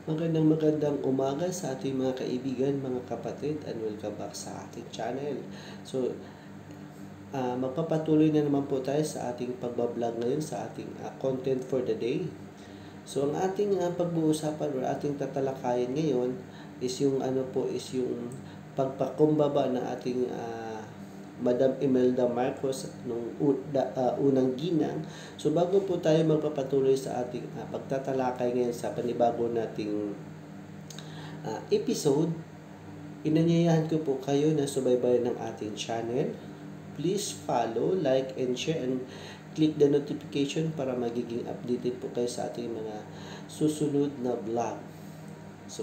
Magandang umaga sa ating mga kaibigan, mga kapatid, and welcome back sa ating channel. So, magpapatuloy na naman po tayo sa ating pagbablog ngayon sa ating content for the day. So, ang ating pag-uusapan o ating tatalakayin ngayon is yung pagpakumbaba ng ating Madam Imelda Marcos nung unang ginang. So bago po tayo magpapatuloy sa ating pagtatalakay ngayon sa panibago nating episode, inanyayahan ko po kayo na subaybayan ng ating channel. Please follow, like, and share, and click the notification para magiging updated po kayo sa ating mga susunod na vlog. So,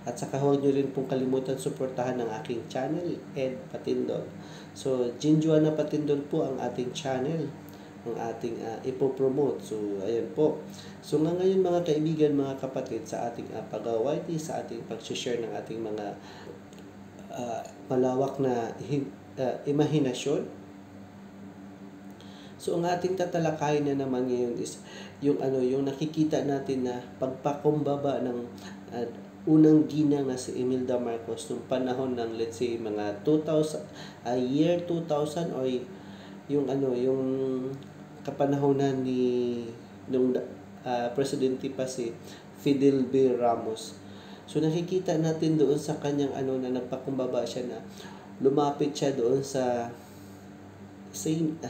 at saka huwag nyo rin pong kalimutan suportahan ng aking channel, Ed Patindol. So, Jinjuana Patindol po ang ating channel, ang ating ipopromote. So, ayan po. So, ngayon mga kaibigan, mga kapatid, sa ating pag-away, sa ating pag-share ng ating mga malawak na imahinasyon. So, ang ating tatalakayin na naman ngayon is yung nakikita natin na pagpakumbaba ng unang ginang na si Imelda Marcos nung panahon ng let's say mga 2000 or yung kapanahonan ni nung presidente pa si Fidel B. Ramos. So nakikita natin doon sa kanyang na nagpakumbaba siya na lumapit siya doon sa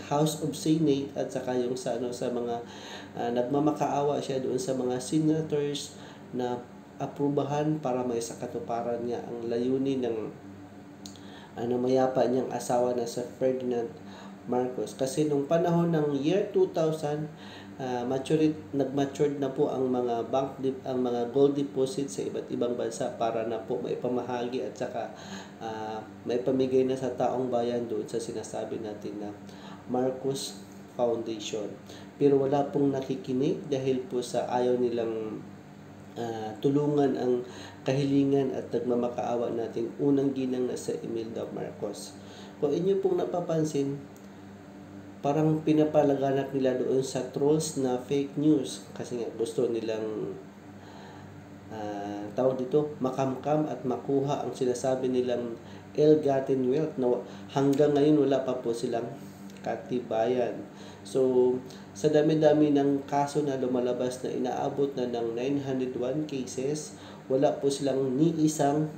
House of Senate at saka yung sa mga nagmamakaawa siya doon sa mga senators na aprubahan para may sakatuparan niya ang layunin ng mayapa niyang asawa na si Ferdinand Marcos. Kasi nung panahon ng year 2000, nag-matured na po ang mga ang mga gold deposits sa iba't ibang bansa para na po maipamahagi at saka maipamigay na sa taong bayan doon sa sinasabi natin na Marcos Foundation. Pero wala pong nakikinig dahil po sa ayaw nilang tulungan ang kahilingan at nagmamakaawa nating unang ginang na sa Imelda Marcos. Kung inyo pong napapansin, parang pinapalaganap nila doon sa trolls na fake news kasi nga gusto nilang tawag dito, makamkam at makuha ang sinasabi nilang ill-gotten wealth na hanggang ngayon wala pa po silang katibayan. So, sa dami-dami ng kaso na lumalabas na inaabot na ng 901 cases, wala po silang ni isang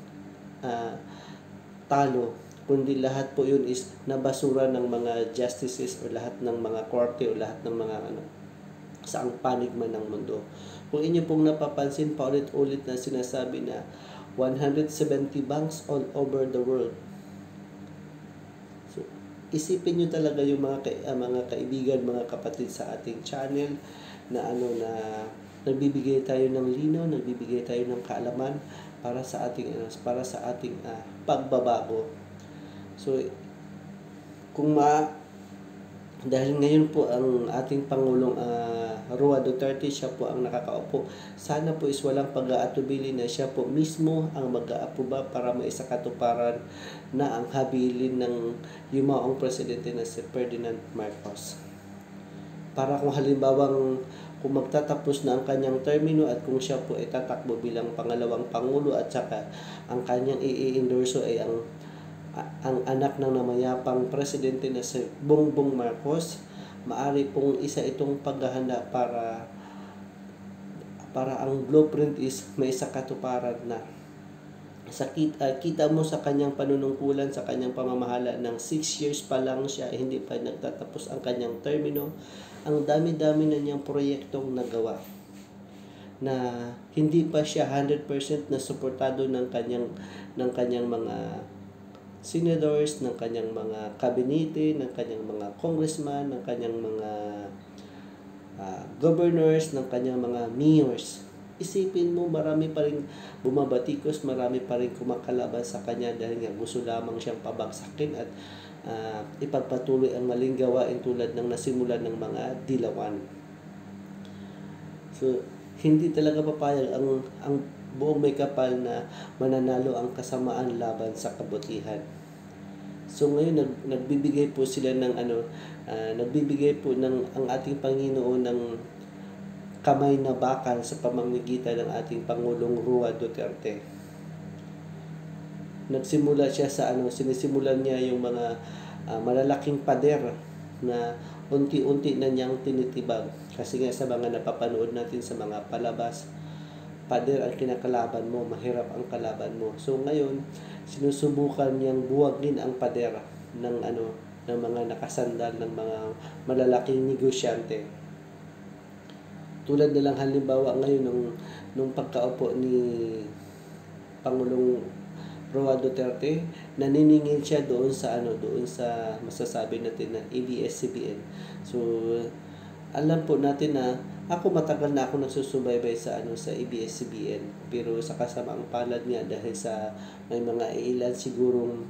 talo, kundi lahat po yun is nabasura ng mga justices o lahat ng mga korte o lahat ng mga saang panig man ng mundo. Kung inyo pong napapansin, paulit-ulit na sinasabi na 170 banks all over the world. Isipin nyo talaga yung mga kaibigan, mga kapatid sa ating channel na nagbibigay tayo ng linaw, nagbibigay tayo ng kaalaman para sa ating pagbabago. So dahil ngayon po ang ating Pangulong Roa Duterte, siya po ang nakakaupo. Sana po is walang pag-aatubili na siya po mismo ang mag-aaproba para maisakatuparan na ang habilin ng yumaong presidente na si Ferdinand Marcos. Para kung halimbawang kung magtatapos na ang kanyang termino at kung siya po ay tatakbo bilang pangalawang Pangulo at saka ang kanyang i-endorso ay ang anak ng namayapang presidente na si Bongbong Marcos, maari pong isa itong paghahanda para ang blueprint is may sakatuparan na. Kita mo sa kanyang panunungkulan, sa kanyang pamamahala ng 6 years pa lang siya, hindi pa nagtatapos ang kanyang termino. Ang dami-dami na niyang proyektong nagawa na hindi pa siya 100% na suportado ng kanyang mga senators, ng kanyang mga kabinete, ng kanyang mga congressman, ng kanyang mga governors, ng kanyang mga mayors. Isipin mo, marami pa rin bumabatikos, marami pa rin kumakalaban sa kanya dahil nga gusto lamang siyang pabagsakin at ipagpatuloy ang maling gawain tulad ng nasimulan ng mga dilawan. So, hindi talaga papayag ang buong may kapal na mananalo ang kasamaan laban sa kabutihan. So ngayon nagbibigay po sila ng nagbibigay po ng ang ating Panginoon ng kamay na bakal sa pamamagitan ng ating Pangulong Rua Duterte. Nagsimula siya sa sinisimulan niya yung mga malalaking pader na unti-unti na niyang tinitibag. Kasi nga sa mga napapanood natin sa mga palabas, pader ang kinakalaban mo, mahirap ang kalaban mo. So ngayon, sinusubukan niyang buwagin ang pader ng ng mga nakasandal ng mga malalaking negosyante. Tulad na lang halimbawa ngayon nung pagkaupo ni Pangulong Roa Duterte, naniningil siya doon sa masasabi natin na ABS-CBN. So alam po natin na ako matagal na ako nagsusubaybay sa ABS-CBN, pero sa kasamaang palad niya dahil sa may mga ilan sigurong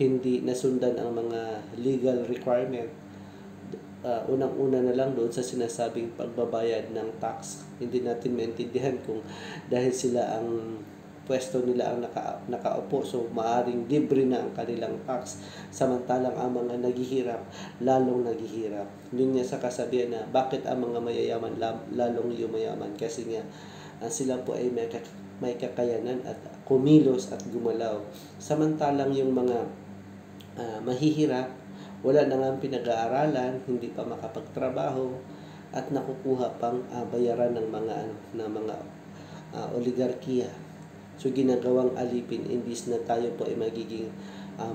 hindi nasundan ang mga legal requirement. Unang-una na lang doon sa sinasabing pagbabayad ng tax. Hindi natin maintindihan kung dahil sila ang pwesto nila ang nakaupo, so maaring libre na ang kanilang tax, samantalang ang mga naghihirap lalong naghihirap. Yun nga sa kasabihan na bakit ang mga mayayaman lalong yumayaman, kasi nga sila po ay may kakayanan at kumilos at gumalaw, samantalang yung mga mahihirap, wala na nga pinag-aaralan, hindi pa makapagtrabaho, at nakukuha pang bayaran ng mga oligarkiya. So ginagawang alipin, imbis na tayo po ay magiging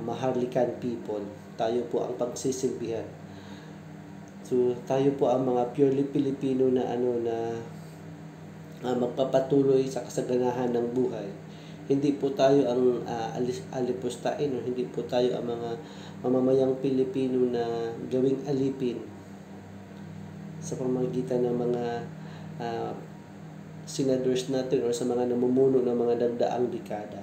maharlikan people, tayo po ang pagsisilbihan. So tayo po ang mga purely Pilipino na magpapatuloy sa kasaganahan ng buhay. Hindi po tayo ang alipustain, o hindi po tayo ang mga mamamayang Pilipino na gawing alipin sa pamamagitan ng mga senators natin o sa mga namumuno ng mga dagdaang dekada.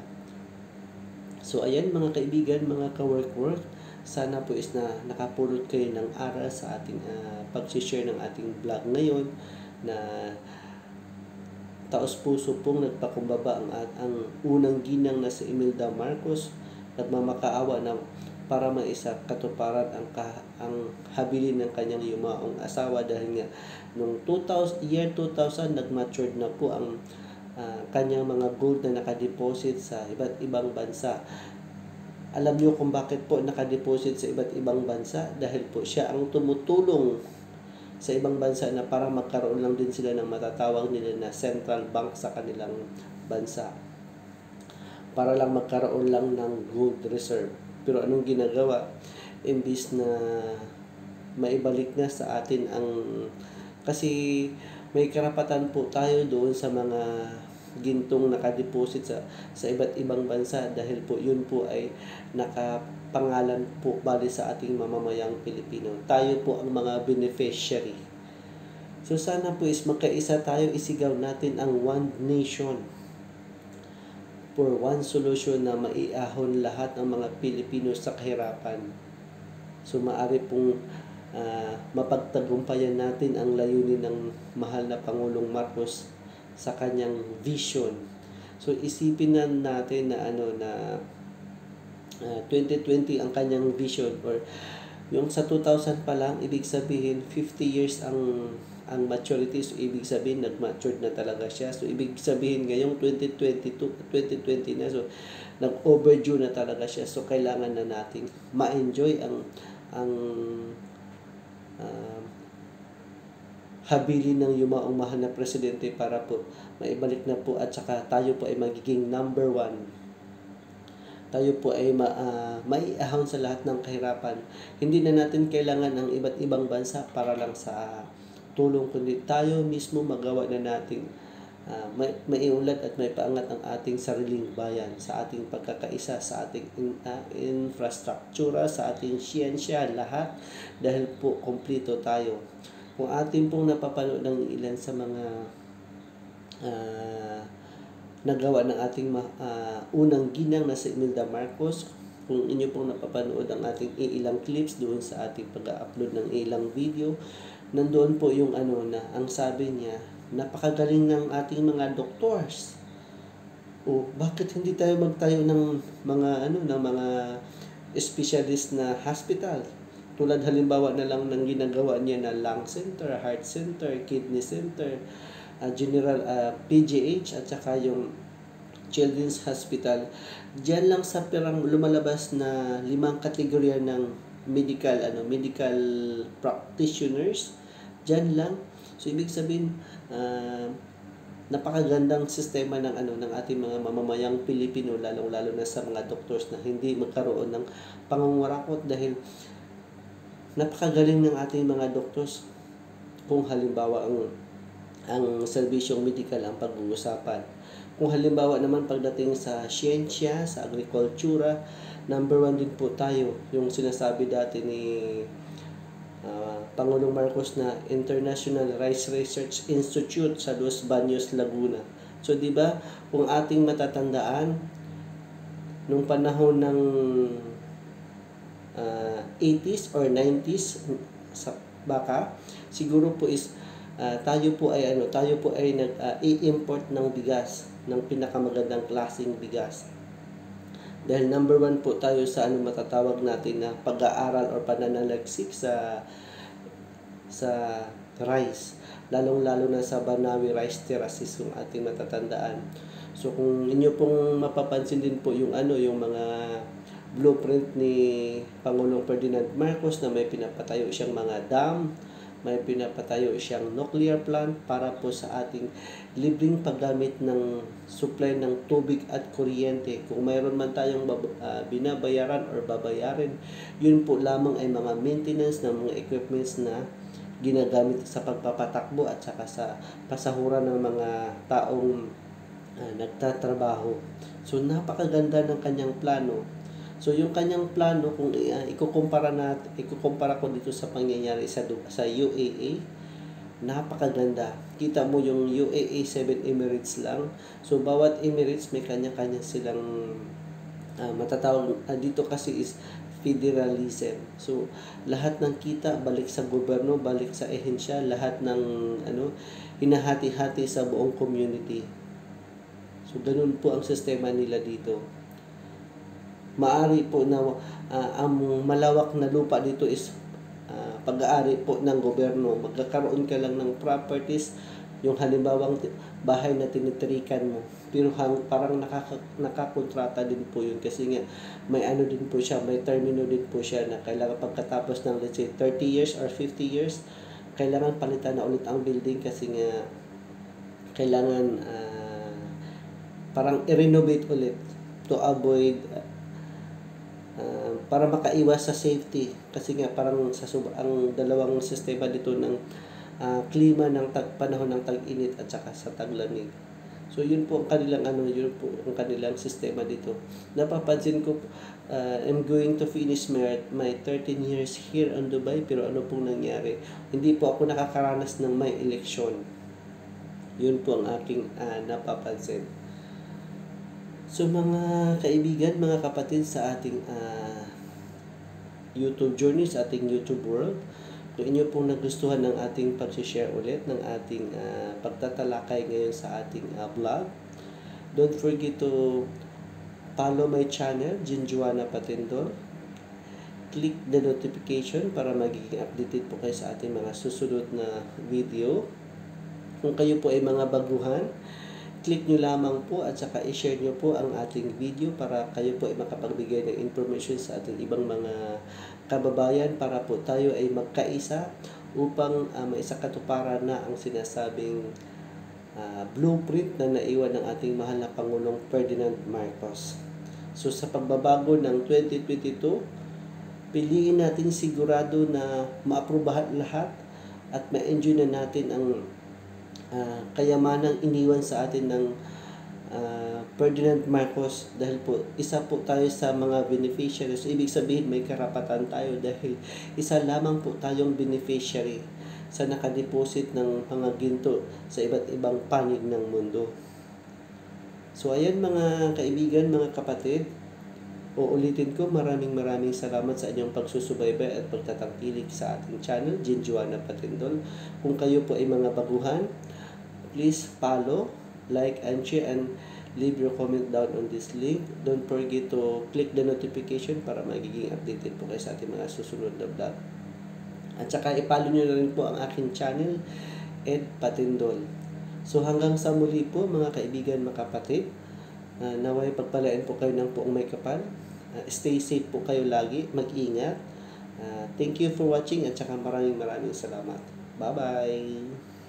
So ayan mga kaibigan, mga ka-work-work, sana po is na nakapulot kayo ng aral sa ating pag-share ng ating vlog ngayon, na taos-puso pong nagpakumbaba ang unang ginang na si Imelda Marcos, nagmamakaawa na para maisa katuparan ang habilin ng kanyang yumaong asawa, dahil nga nung year 2000 nag-matured na po ang kanyang mga gold na nakadeposit sa iba't ibang bansa. Alam niyo kung bakit po nakadeposit sa iba't ibang bansa? Dahil po siya ang tumutulong sa ibang bansa na para magkaroon lang din sila ng matatawag nila na central bank sa kanilang bansa, para lang magkaroon lang ng gold reserve. Pero anong ginagawa? Imbis na maibalik na sa atin kasi may karapatan po tayo doon sa mga gintong nakadeposit sa iba't ibang bansa, dahil po yun po ay nakapangalan po bali sa ating mamamayang Pilipino. Tayo po ang mga beneficiary. So sana po is magkaisa tayo, isigaw natin ang one nation for one solution na maiahon lahat ng mga Pilipino sa kahirapan. So maaari pong mapagtagumpayan natin ang layunin ng mahal na Pangulong Marcos sa kanyang vision. So isipin na natin na 2020 ang kanyang vision, or yung sa 2000 pa lang, ibig sabihin 50 years ang maturity. So ibig sabihin nag-matured na talaga siya. So ibig sabihin ngayong 2020 na, so nag-overdue na talaga siya. So kailangan na nating ma-enjoy ang habilin ng yumaong mahal na presidente, para po maibalik na po, at saka tayo po ay magiging number 1. Tayo po ay maiahon sa lahat ng kahirapan. Hindi na natin kailangan ng iba't ibang bansa para lang sa tulong, kundi tayo mismo magawa na nating maiunlad at may paangat ang ating sariling bayan sa ating pagkakaisa, sa ating infrastructure, sa ating siyensya, lahat, dahil po kompleto tayo. Kung atin pong napapanood ng ilan sa mga nagawa ng ating unang ginang na si Imelda Marcos, kung inyo pong napapanood ang ating ilang clips doon sa ating pag-upload ng ilang video, nandoon po yung ang sabi niya, napakagaling ng ating mga doctors. O bakit hindi tayo magtayo ng mga specialist na hospital? Tulad halimbawa na lang ng ginagawa niya na lung center, heart center, kidney center, General PGH at saka yung Children's Hospital. Diyan lang sa pirang lumalabas na 5 kategorya ng medical practitioners. Diyan lang. So ibig sabihin napakagandang sistema ng ating mga mamamayang Pilipino, lalong-lalo na sa mga doctors na hindi magkaroon ng pangungurakot dahil napakagaling ng ating mga doctors. Kung halimbawa ang serbisyong medical ang pag-uusapan. Kung halimbawa naman pagdating sa siyensya, sa agrikultura, number 1 din po tayo. Yung sinasabi dati ni Pangulong Marcos na International Rice Research Institute sa Los Baños, Laguna. So, di ba, kung ating matatandaan, nung panahon ng 80s or 90s, sa baka, siguro po is tayo po ay nag-i-import ng bigas, ng pinakamagandang klaseng bigas. Dahil number 1 po tayo sa matatawag natin na pag-aaral or pananaliksik sa rice, lalong-lalo na sa Banawi Rice Terraces kung ating matatandaan. So kung inyo pong mapapansin din po yung mga blueprint ni Pangulong Ferdinand Marcos na may pinapatayo siyang mga dam, may pinapatayo siyang nuclear plant para po sa ating libreng paggamit ng supply ng tubig at kuryente. Kung mayroon man tayong binabayaran or babayarin, yun po lamang ay mga maintenance ng mga equipments na ginagamit sa pagpapatakbo at saka sa pasahuran ng mga taong nagtatrabaho. So napakaganda ng kanyang plano. So yung kanyang plano, kung ikukumpara ko dito sa pangyayari sa UAE, napakaganda. Kita mo yung UAE 7 Emirates lang. So bawat Emirates may kanya-kanya silang matatawag dito kasi is federalism. So lahat ng kita balik sa gobyerno, balik sa ehensya, lahat ng hinahati-hati sa buong community. So ganun po ang sistema nila dito. Maari po na ang malawak na lupa dito is pag-aari po ng gobyerno. Magkakaroon ka lang ng properties, yung halimbawang bahay na tinitrikan mo. Pero parang nakakontrata din po yun kasi nga may din po siya, may termino din po siya na kailangan pagkatapos ng let's say 30 years or 50 years, kailangan palitan na ulit ang building kasi nga kailangan parang i-renovate ulit to avoid para makaiwas sa safety kasi nga parang ang dalawang sistema dito ng klima ng panahon ng tag-init at saka sa taglamig. So yun po ang kanilang yun po ang kanilang sistema dito. Napapansin ko I'm going to finish my 13 years here in Dubai, pero ano pong nangyari? Hindi po ako nakakaranas ng may eleksyon. Yun po ang aking napapansin. So mga kaibigan, mga kapatid sa ating YouTube journey, sa ating YouTube world, kung inyo pong nagustuhan ng ating pag-share ulit ng ating pagtatalakay ngayon sa ating vlog, don't forget to follow my channel, Jinjuana Patindol. Click the notification para magiging updated po kayo sa ating mga susunod na video. Kung kayo po ay mga baguhan, click nyo lamang po at saka i-share nyo po ang ating video para kayo po ay makapagbigay ng information sa ating ibang mga kababayan para po tayo ay magkaisa upang maisakatuparan na ang sinasabing blueprint na naiwan ng ating mahal na Pangulong Ferdinand Marcos. So sa pagbabago ng 2022, piliin natin sigurado na maaprubahan lahat at ma-enjoy na natin ang kayamanang iniwan sa atin ng Ferdinand Marcos dahil po isa po tayo sa mga beneficiaries. Ibig sabihin may karapatan tayo dahil isa lamang po tayong beneficiary sa nakadeposit ng mga ginto sa iba't ibang panig ng mundo. So ayan mga kaibigan, mga kapatid, uulitin ko, maraming salamat sa inyong pagsusubaybay at pagtatangkilik sa ating channel, Jinjuana Patindol. Kung kayo po ay mga baguhan, please follow, like, and share, and leave your comment down on this link. Don't forget to click the notification para magiging updated po kayo sa ating mga susunod na vlog. At saka i-follow nyo na rin po ang aking channel, Ed Patindol. So hanggang sa muli po mga kaibigan, mga kapatid, naway pagpalain po kayo ng poong may kapal. Stay safe po kayo lagi, mag-ingat. Thank you for watching at saka maraming salamat. Bye-bye!